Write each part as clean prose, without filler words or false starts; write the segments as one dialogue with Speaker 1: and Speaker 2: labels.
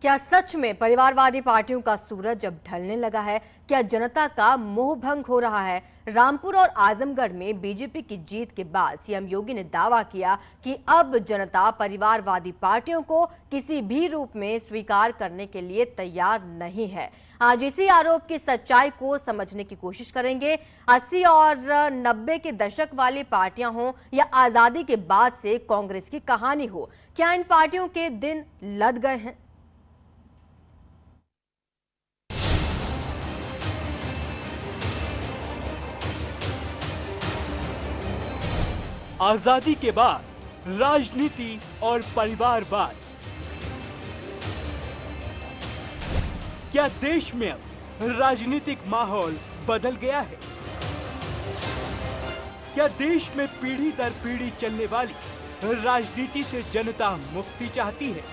Speaker 1: क्या सच में परिवारवादी पार्टियों का सूरज अब ढलने लगा है? क्या जनता का मोह भंग हो रहा है? रामपुर और आजमगढ़ में बीजेपी की जीत के बाद सीएम योगी ने दावा किया कि अब जनता परिवारवादी पार्टियों को किसी भी रूप में स्वीकार करने के लिए तैयार नहीं है। आज इसी आरोप की सच्चाई को समझने की कोशिश करेंगे। 80 और 90 के दशक वाली पार्टियां हों या आजादी के बाद से कांग्रेस की कहानी हो, क्या इन पार्टियों के दिन लद गए हैं?
Speaker 2: आजादी के बाद राजनीति और परिवारवाद, क्या देश में अब राजनीतिक माहौल बदल गया है? क्या देश में पीढ़ी दर पीढ़ी चलने वाली राजनीति से जनता मुक्ति चाहती है?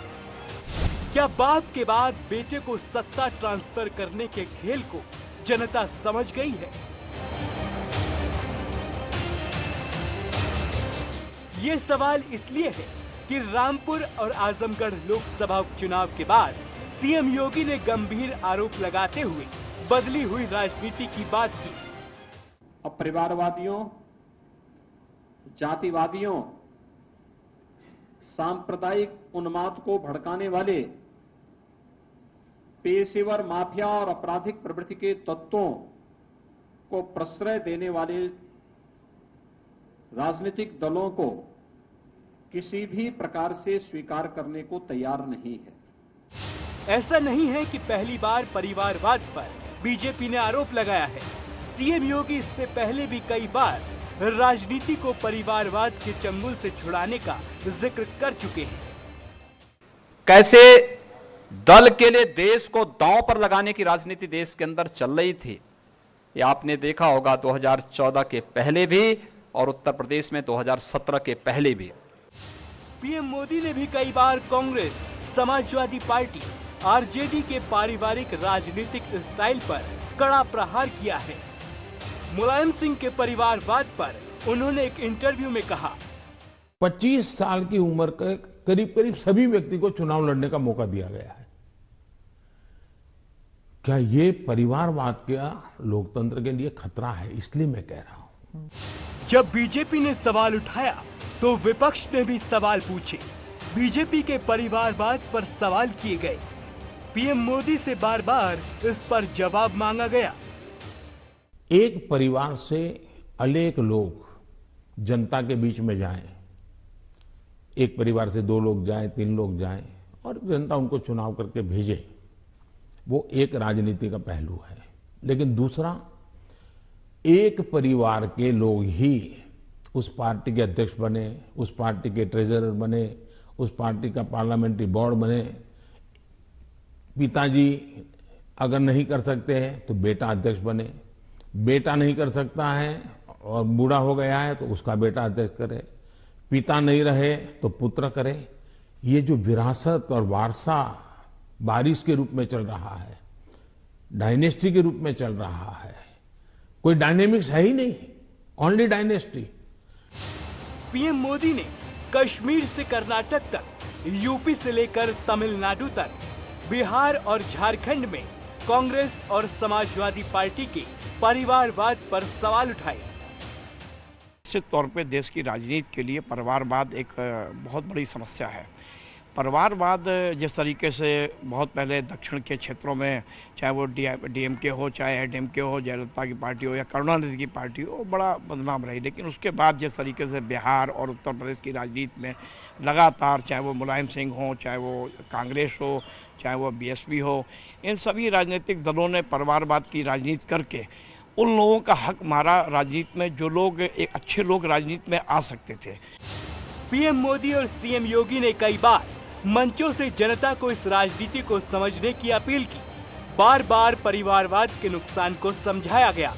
Speaker 2: क्या बाप के बाद बेटे को सत्ता ट्रांसफर करने के खेल को जनता समझ गई है? ये सवाल इसलिए है कि रामपुर और आजमगढ़ लोकसभा उपचुनाव के बाद सीएम योगी ने गंभीर आरोप लगाते हुए बदली हुई राजनीति की बात की।
Speaker 3: अब परिवारवादियों, जातिवादियों, सांप्रदायिक उन्माद को भड़काने वाले पेशेवर माफिया और आपराधिक प्रवृत्ति के तत्वों को प्रश्रय देने वाले राजनीतिक दलों को किसी भी प्रकार से स्वीकार करने को तैयार नहीं है।
Speaker 2: ऐसा नहीं है कि पहली बार परिवारवाद पर बीजेपी ने आरोप लगाया है। सीएम योगी इससे पहले भी कई बार राजनीति को परिवारवाद के चंगुल से छुड़ाने का जिक्र कर चुके हैं।
Speaker 4: कैसे दल के लिए देश को दांव पर लगाने की राजनीति देश के अंदर चल रही थी, ये आपने देखा होगा 2014 के पहले भी और उत्तर प्रदेश में 2017 के पहले भी।
Speaker 2: पीएम मोदी ने भी कई बार कांग्रेस, समाजवादी पार्टी, आरजेडी के पारिवारिक राजनीतिक स्टाइल पर कड़ा प्रहार किया है। मुलायम सिंह के परिवारवाद पर उन्होंने एक इंटरव्यू में कहा,
Speaker 5: 25 साल की उम्र के करीब करीब सभी व्यक्ति को चुनाव लड़ने का मौका दिया गया है। क्या ये परिवारवाद का लोकतंत्र के लिए खतरा है? इसलिए मैं कह रहा हूं।
Speaker 2: जब बीजेपी ने सवाल उठाया तो विपक्ष ने भी सवाल पूछे। बीजेपी के परिवारवाद पर सवाल किए गए। पीएम मोदी से बार बार इस पर जवाब मांगा गया।
Speaker 5: एक परिवार से अनेक लोग जनता के बीच में जाएं, एक परिवार से 2 लोग जाएं, 3 लोग जाएं और जनता उनको चुनाव करके भेजे, वो एक राजनीति का पहलू है। लेकिन दूसरा, एक परिवार के लोग ही उस पार्टी के अध्यक्ष बने, उस पार्टी के ट्रेजरर बने, उस पार्टी का पार्लियामेंट्री बोर्ड बने। पिताजी अगर नहीं कर सकते हैं तो बेटा अध्यक्ष बने, बेटा नहीं कर सकता है और बूढ़ा हो गया है तो उसका बेटा अध्यक्ष करे, पिता नहीं रहे तो पुत्र करे। ये जो विरासत और वारसा बारिश के रूप में चल रहा है, डायनेस्टी के रूप में चल रहा है, कोई डायनेमिक्स है ही नहीं, ओनली डायनेस्टी।
Speaker 2: पीएम मोदी ने कश्मीर से कर्नाटक तक, यूपी से लेकर तमिलनाडु तक, बिहार और झारखंड में कांग्रेस और समाजवादी पार्टी के परिवारवाद पर सवाल उठाए।
Speaker 6: निश्चित तौर पे देश की राजनीति के लिए परिवारवाद एक बहुत बड़ी समस्या है। परिवारवाद जिस तरीके से बहुत पहले दक्षिण के क्षेत्रों में, चाहे वो डीएमके हो, चाहे एडीएमके हो, जयललिता की पार्टी हो या करुणानिधि की पार्टी हो, बड़ा बदनाम रही। लेकिन उसके बाद जिस तरीके से बिहार और उत्तर प्रदेश की राजनीति में लगातार, चाहे वो मुलायम सिंह हो, चाहे वो कांग्रेस हो, चाहे वो बीएसपी हो, इन सभी राजनीतिक दलों ने परिवारवाद की राजनीति करके उन लोगों का हक मारा राजनीति में, जो लोग एक अच्छे लोग राजनीति में आ सकते थे।
Speaker 2: पीएम मोदी और सीएम योगी ने कई बार मंचों से जनता को इस राजनीति को समझने की अपील की। बार बार परिवारवाद के नुकसान को समझाया गया।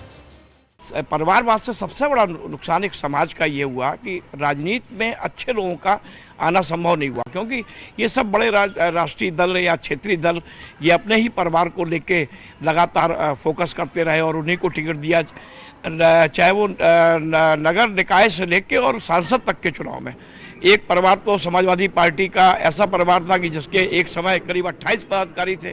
Speaker 6: परिवारवाद से सबसे बड़ा नुकसान एक समाज का ये हुआ कि राजनीति में अच्छे लोगों का आना संभव नहीं हुआ, क्योंकि ये सब बड़े राष्ट्रीय दल या क्षेत्रीय दल ये अपने ही परिवार को लेके लगातार फोकस करते रहे और उन्हीं को टिकट दिया, चाहे वो नगर निकाय से लेके और सांसद तक के चुनाव में। एक परिवार तो समाजवादी पार्टी का ऐसा परिवार था कि जिसके एक समय करीब 28 पदाधिकारी थे।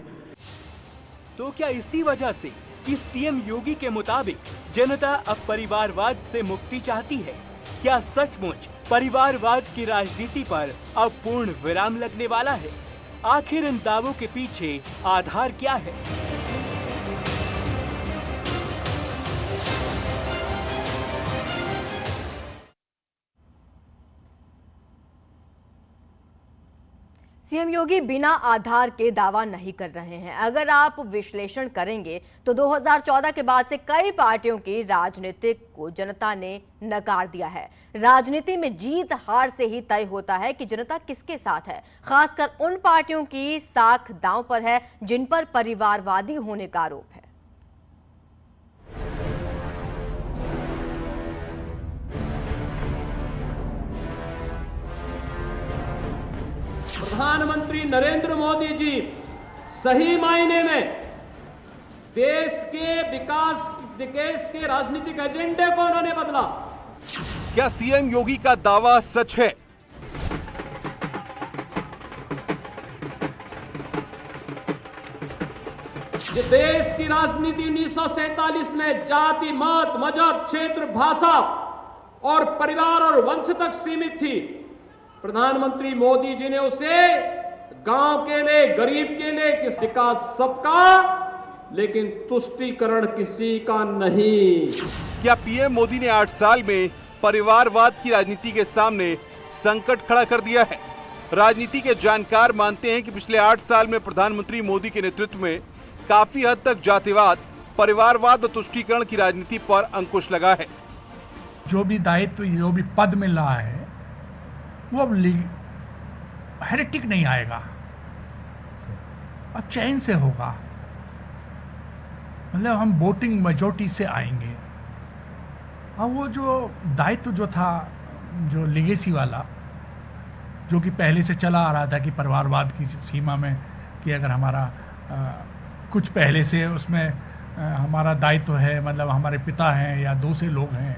Speaker 2: तो क्या इसी वजह से कि सीएम योगी के मुताबिक जनता अब परिवारवाद से मुक्ति चाहती है? क्या सचमुच परिवारवाद की राजनीति पर अब पूर्ण विराम लगने वाला है? आखिर इन दावों के पीछे आधार क्या है?
Speaker 1: सीएम योगी बिना आधार के दावा नहीं कर रहे हैं। अगर आप विश्लेषण करेंगे तो 2014 के बाद से कई पार्टियों की राजनीति को जनता ने नकार दिया है। राजनीति में जीत हार से ही तय होता है कि जनता किसके साथ है। खासकर उन पार्टियों की साख दांव पर है जिन पर परिवारवादी होने का आरोप है।
Speaker 7: प्रधानमंत्री नरेंद्र मोदी जी सही मायने में देश के विकास, देश के राजनीतिक एजेंडे को उन्होंने बदला।
Speaker 8: क्या सीएम योगी का दावा सच है?
Speaker 7: ये देश की राजनीति 1947 में जाति, मत, मजहब, क्षेत्र, भाषा और परिवार और वंश तक सीमित थी। प्रधानमंत्री मोदी जी ने उसे गांव के लिए, गरीब के लिए, किस विकास सबका, लेकिन तुष्टीकरण किसी का नहीं।
Speaker 8: क्या पीएम मोदी ने 8 साल में परिवारवाद की राजनीति के सामने संकट खड़ा कर दिया है? राजनीति के जानकार मानते हैं कि पिछले 8 साल में प्रधानमंत्री मोदी के नेतृत्व में काफी हद तक जातिवाद, परिवारवाद और तुष्टीकरण की राजनीति पर अंकुश लगा है।
Speaker 9: जो भी दायित्व, जो भी पद मिल रहा है वो अब हेरेटिक नहीं आएगा, अब चैन से होगा। मतलब हम वोटिंग मेजॉरिटी से आएंगे। अब वो जो दायित्व जो था, जो लेगेसी वाला, जो कि पहले से चला आ रहा था कि परिवारवाद की सीमा में कि अगर हमारा कुछ पहले से उसमें हमारा दायित्व है, मतलब हमारे पिता हैं या दूसरे लोग हैं,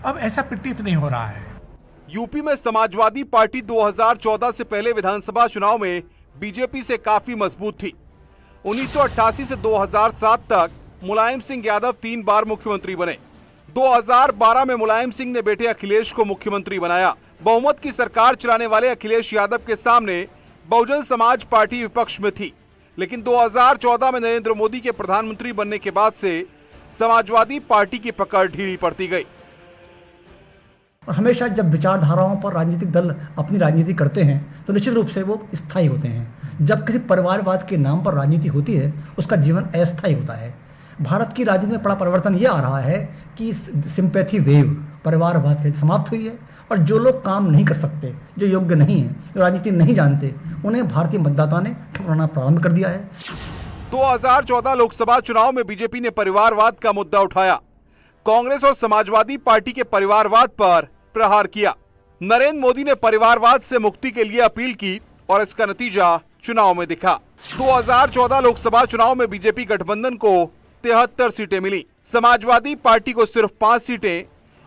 Speaker 9: अब ऐसा प्रतीत नहीं हो रहा है।
Speaker 8: यूपी में समाजवादी पार्टी 2014 से पहले विधानसभा चुनाव में बीजेपी से काफी मजबूत थी। 1988 से 2007 तक मुलायम सिंह यादव 3 बार मुख्यमंत्री बने। 2012 में मुलायम सिंह ने बेटे अखिलेश को मुख्यमंत्री बनाया। बहुमत की सरकार चलाने वाले अखिलेश यादव के सामने बहुजन समाज पार्टी विपक्ष में थी, लेकिन 2014 में नरेंद्र मोदी के प्रधानमंत्री बनने के बाद से समाजवादी पार्टी की पकड़ ढीली पड़ती गई।
Speaker 10: और हमेशा जब विचारधाराओं पर राजनीतिक दल अपनी राजनीति करते हैं तो निश्चित रूप से वो स्थायी होते हैं। जब किसी परिवारवाद के नाम पर राजनीति होती है उसका जीवन अस्थायी होता है। भारत की राजनीति में बड़ा परिवर्तन ये आ रहा है कि सिंपैथी वेव परिवारवाद से समाप्त हुई है और जो लोग काम नहीं कर सकते, जो योग्य नहीं है, जो राजनीति नहीं जानते, उन्हें भारतीय मतदाता ने ठुकराना प्रारंभ कर दिया है।
Speaker 8: 2014 लोकसभा चुनाव में बीजेपी ने परिवारवाद का मुद्दा उठाया। कांग्रेस और समाजवादी पार्टी के परिवारवाद पर प्रहार किया। नरेंद्र मोदी ने परिवारवाद से मुक्ति के लिए अपील की और इसका नतीजा चुनाव में दिखा। 2014 लोकसभा चुनाव में बीजेपी गठबंधन को 73 सीटें मिली। समाजवादी पार्टी को सिर्फ 5 सीटें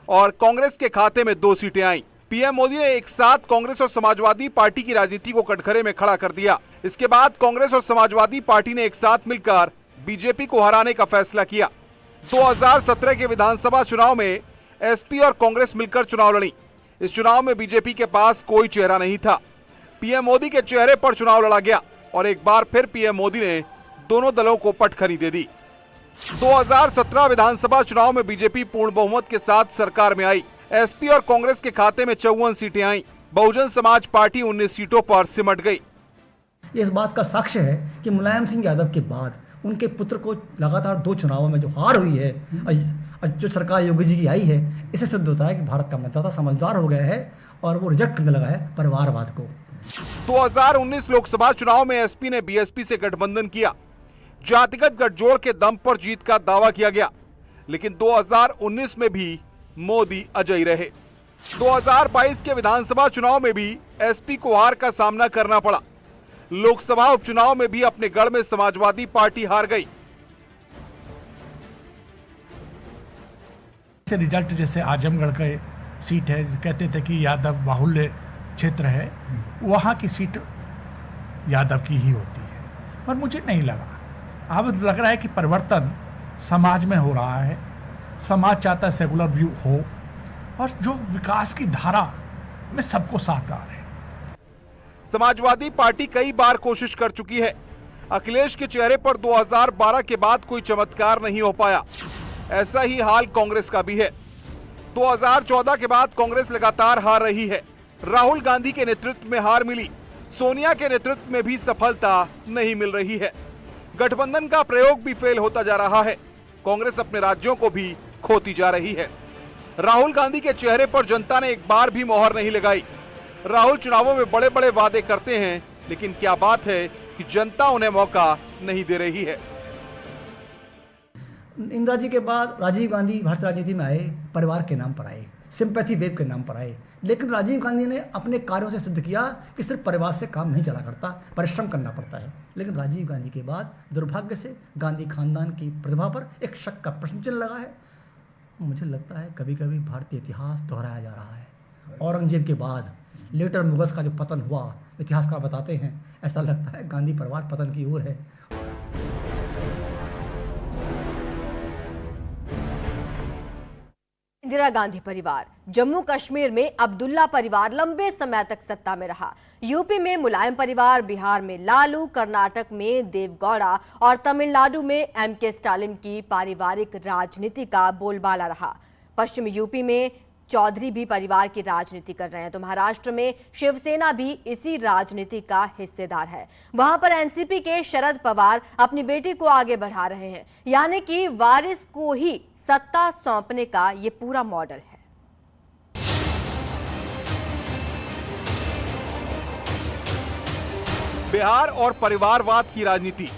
Speaker 8: और कांग्रेस के खाते में 2 सीटें आईं। पीएम मोदी ने एक साथ कांग्रेस और समाजवादी पार्टी की राजनीति को कटघरे में खड़ा कर दिया। इसके बाद कांग्रेस और समाजवादी पार्टी ने एक साथ मिलकर बीजेपी को हराने का फैसला किया। 2017 के विधानसभा चुनाव में एसपी और कांग्रेस मिलकर चुनाव लड़ी। इस चुनाव में बीजेपी के पास कोई चेहरा नहीं था। पीएम मोदी के चेहरे पर चुनाव लड़ा गया और एक बार फिर पीएम मोदी ने दोनों दलों को पटखनी दे दी। 2017 विधानसभा चुनाव में बीजेपी पूर्ण बहुमत के साथ सरकार में आई। एसपी और कांग्रेस के खाते में 54 सीटें आईं। बहुजन समाज पार्टी 19 सीटों पर सिमट गई।
Speaker 10: इस बात का साक्ष्य है कि मुलायम सिंह यादव के बाद उनके पुत्र को लगातार 2 चुनावों में जो हार हुई है और जो सरकार योगी जी की आई है, इससे सिद्ध होता है कि भारत का मतदाता समझदार हो गया है और वो रिजेक्ट करने लगा है परिवारवाद को।
Speaker 8: 2019 लोकसभा चुनाव में एसपी ने बीएसपी से गठबंधन किया। जातिगत गठजोड़ के दम पर जीत का दावा किया गया, लेकिन 2019 में भी मोदी अजय रहे। 2022 के विधानसभा चुनाव में भी एसपी को हार का सामना करना पड़ा। लोकसभा उपचुनाव में भी अपने गढ़ में समाजवादी पार्टी हार गई।
Speaker 9: रिजल्ट जैसे आजमगढ़ के सीट है, कहते थे कि यादव बाहुल्य क्षेत्र है, वहाँ की सीट यादव की ही होती है। पर मुझे नहीं लगा, अब लग रहा है कि परिवर्तन समाज में हो रहा है, समाज चाहता है सेकुलर व्यू हो, और जो विकास की धारा में सबको साथ आ रहे हैं।
Speaker 8: समाजवादी पार्टी कई बार कोशिश कर चुकी है। अखिलेश के चेहरे पर 2012 के बाद कोई चमत्कार नहीं हो पाया। ऐसा ही हाल कांग्रेस का भी है। 2014 के बाद कांग्रेस लगातार हार रही है। राहुल गांधी के नेतृत्व में हार मिली, सोनिया के नेतृत्व में भी सफलता नहीं मिल रही है। गठबंधन का प्रयोग भी फेल होता जा रहा है। कांग्रेस अपने राज्यों को भी खोती जा रही है। राहुल गांधी के चेहरे पर जनता ने एक बार भी मोहर नहीं लगाई। राहुल चुनावों में बड़े बड़े वादे करते हैं, लेकिन क्या बात है कि जनता उन्हें मौका नहीं दे रही है।
Speaker 10: इंदिरा जी के बाद राजीव गांधी भारतीय राजनीति में आए, परिवार के नाम पर आए, सिंपैथी वेव के नाम पर आए। लेकिन राजीव गांधी ने अपने कार्यों से सिद्ध किया कि सिर्फ परिवार से काम नहीं चला करता, परिश्रम करना पड़ता है। लेकिन राजीव गांधी के बाद दुर्भाग्य से गांधी खानदान की प्रतिभा पर एक शक का प्रश्न चिन्ह लगा है। मुझे लगता है कभी कभी भारतीय इतिहास दोहराया जा रहा है। औरंगजेब के बाद लेटर मुगल्स का जो पतन हुआ, इतिहासकार बताते हैं, ऐसा लगता है गांधी परिवार पतन की ओर है।
Speaker 1: इंदिरा गांधी परिवार, जम्मू कश्मीर में अब्दुल्ला परिवार लंबे समय तक सत्ता में रहा। यूपी में मुलायम परिवार, बिहार में लालू, कर्नाटक में देवगौड़ा और तमिलनाडु में एमके स्टालिन की पारिवारिक राजनीति का बोलबाला रहा। पश्चिम यूपी में चौधरी भी परिवार की राजनीति कर रहे हैं, तो महाराष्ट्र में शिवसेना भी इसी राजनीति का हिस्सेदार है। वहां पर एनसीपी के शरद पवार अपनी बेटी को आगे बढ़ा रहे हैं, यानी कि वारिस को ही सत्ता सौंपने का ये पूरा मॉडल है।
Speaker 8: बिहार और परिवारवाद की राजनीति।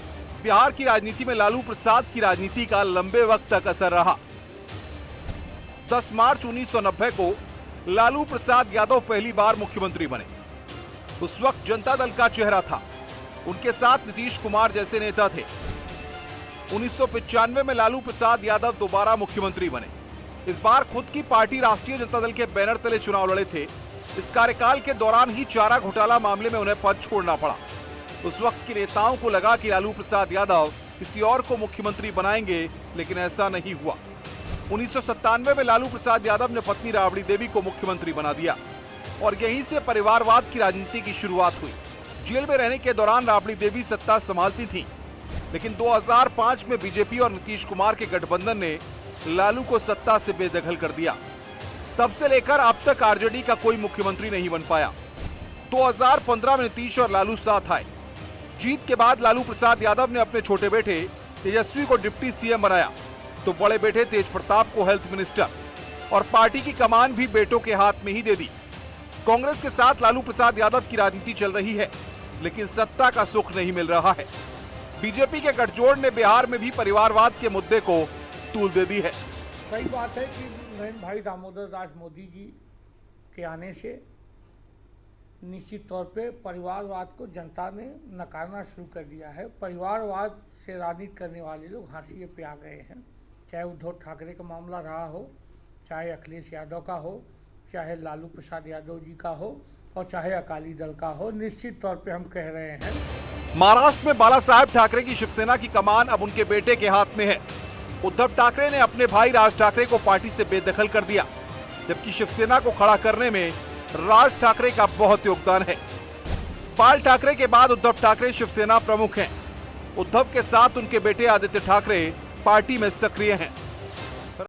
Speaker 8: बिहार की राजनीति में लालू प्रसाद की राजनीति का लंबे वक्त तक असर रहा। 10 मार्च 1990 को लालू प्रसाद यादव पहली बार मुख्यमंत्री बने। उस वक्त जनता दल का चेहरा था, उनके साथ नीतीश कुमार जैसे नेता थे। 1995 में लालू प्रसाद यादव दोबारा मुख्यमंत्री बने। इस बार खुद की पार्टी राष्ट्रीय जनता दल के बैनर तले चुनाव लड़े थे। इस कार्यकाल के दौरान ही चारा घोटाला मामले में उन्हें पद छोड़ना पड़ा। उस वक्त के नेताओं को लगा कि लालू प्रसाद यादव किसी और को मुख्यमंत्री बनाएंगे, लेकिन ऐसा नहीं हुआ। 1997 में लालू प्रसाद यादव ने पत्नी राबड़ी देवी को मुख्यमंत्री बना दिया और यहीं से परिवारवाद की राजनीति की शुरुआत हुई। जेल में रहने के दौरान राबड़ी देवी सत्ता संभालती थी, लेकिन 2005 में बीजेपी और नीतीश कुमार के गठबंधन ने लालू को सत्ता से बेदखल कर दिया। तब से लेकर अब तक आरजेडी का कोई मुख्यमंत्री नहीं बन पाया। 2015 में नीतीश और लालू साथ आए। जीत के बाद लालू प्रसाद यादव ने अपने छोटे बेटे तेजस्वी को डिप्टी सीएम बनाया, तो बड़े बेटे तेज प्रताप को हेल्थ मिनिस्टर, और पार्टी की कमान भी बेटों के हाथ में ही दे दी। कांग्रेस के साथ लालू प्रसाद यादव की राजनीति चल रही है, लेकिन सत्ता का सुख नहीं मिल रहा है। बीजेपी के गठजोड़ ने बिहार में भी परिवारवाद के मुद्दे को तूल दे दी है।
Speaker 11: सही बात है कि नरेंद्र भाई दामोदर दास मोदी जी के आने से निश्चित तौर पे परिवारवाद को जनता ने नकारना शुरू कर दिया है। परिवारवाद से राजनीति करने वाले लोग हाशिए पे आ गए हैं। चाहे उद्धव ठाकरे का मामला रहा हो, चाहे अखिलेश यादव का हो, चाहे लालू प्रसाद यादव जी का हो, और चाहे अकाली दल का हो, निश्चित तौर पे हम कह रहे हैं।
Speaker 8: महाराष्ट्र में बाला साहेब ठाकरे की शिवसेना की कमान अब उनके बेटे के हाथ में है। उद्धव ठाकरे ने अपने भाई राज ठाकरे को पार्टी से बेदखल कर दिया, जबकि शिवसेना को खड़ा करने में राज ठाकरे का बहुत योगदान है। बाल ठाकरे के बाद उद्धव ठाकरे शिवसेना प्रमुख हैं। उद्धव के साथ उनके बेटे आदित्य ठाकरे पार्टी में सक्रिय हैं।